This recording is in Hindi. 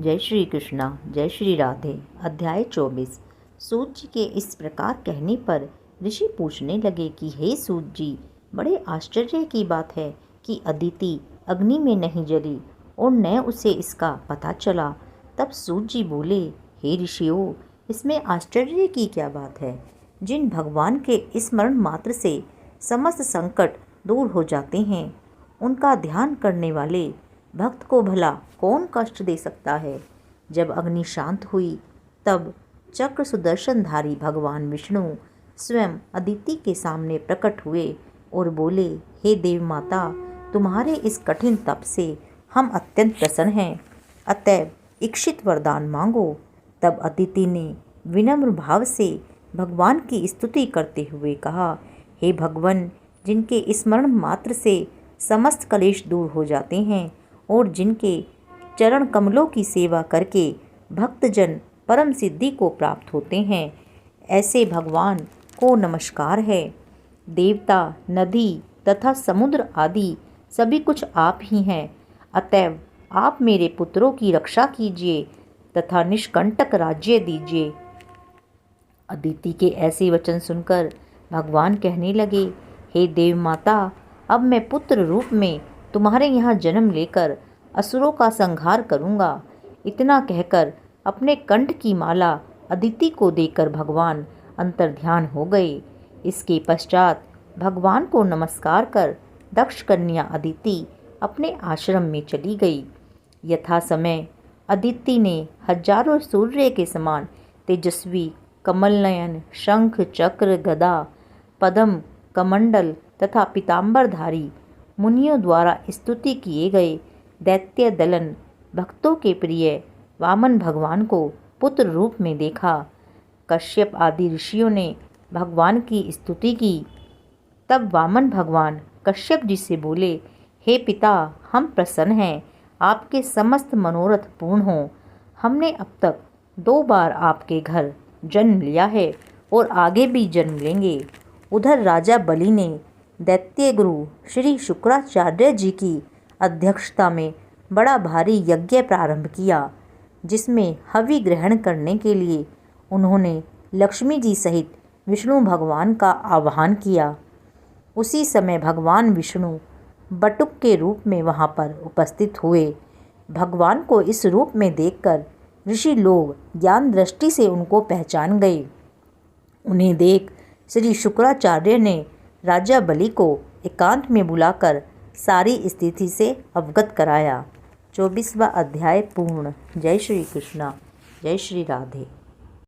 जय श्री कृष्णा, जय श्री राधे। अध्याय 24। सूत जी के इस प्रकार कहने पर ऋषि पूछने लगे कि हे सूत जी, बड़े आश्चर्य की बात है कि अदिति अग्नि में नहीं जली और न उसे इसका पता चला। तब सूत जी बोले, हे ऋषियों, इसमें आश्चर्य की क्या बात है? जिन भगवान के स्मरण मात्र से समस्त संकट दूर हो जाते हैं, उनका ध्यान करने वाले भक्त को भला कौन कष्ट दे सकता है? जब अग्नि शांत हुई तब चक्र सुदर्शनधारी भगवान विष्णु स्वयं अदिति के सामने प्रकट हुए और बोले, हे देव माता, तुम्हारे इस कठिन तप से हम अत्यंत प्रसन्न हैं, अतएव इच्छित वरदान मांगो। तब अदिति ने विनम्र भाव से भगवान की स्तुति करते हुए कहा, हे भगवान, जिनके स्मरण मात्र से समस्त कलेश दूर हो जाते हैं और जिनके चरण कमलों की सेवा करके भक्तजन परम सिद्धि को प्राप्त होते हैं, ऐसे भगवान को नमस्कार है। देवता, नदी तथा समुद्र आदि सभी कुछ आप ही हैं, अतएव आप मेरे पुत्रों की रक्षा कीजिए तथा निष्कंटक राज्य दीजिए। अदिति के ऐसे वचन सुनकर भगवान कहने लगे, हे देव माता, अब मैं पुत्र रूप में तुम्हारे यहाँ जन्म लेकर असुरों का संहार करूँगा। इतना कहकर अपने कंठ की माला अदिति को देकर भगवान अंतर्ध्यान हो गए। इसके पश्चात भगवान को नमस्कार कर दक्ष कन्या अदिति अपने आश्रम में चली गई। यथा समय अदिति ने हजारों सूर्य के समान तेजस्वी कमलनयन, शंख, चक्र, गदा, पद्म, कमंडल तथा पीतांबरधारी मुनियों द्वारा स्तुति किए गए दैत्य दलन भक्तों के प्रिय वामन भगवान को पुत्र रूप में देखा। कश्यप आदि ऋषियों ने भगवान की स्तुति की। तब वामन भगवान कश्यप जी से बोले, हे पिता, हम प्रसन्न हैं, आपके समस्त मनोरथ पूर्ण हों। हमने अब तक 2 बार आपके घर जन्म लिया है और आगे भी जन्म लेंगे। उधर राजा बलि ने दैत्य गुरु श्री शुक्राचार्य जी की अध्यक्षता में बड़ा भारी यज्ञ प्रारंभ किया, जिसमें हवि ग्रहण करने के लिए उन्होंने लक्ष्मी जी सहित विष्णु भगवान का आह्वान किया। उसी समय भगवान विष्णु बटुक के रूप में वहां पर उपस्थित हुए। भगवान को इस रूप में देखकर ऋषि लोग ज्ञान दृष्टि से उनको पहचान गए। उन्हें देख श्री शुक्राचार्य ने राजा बलि को एकांत में बुलाकर सारी स्थिति से अवगत कराया। 24वां अध्याय पूर्ण। जय श्री कृष्णा, जय श्री राधे।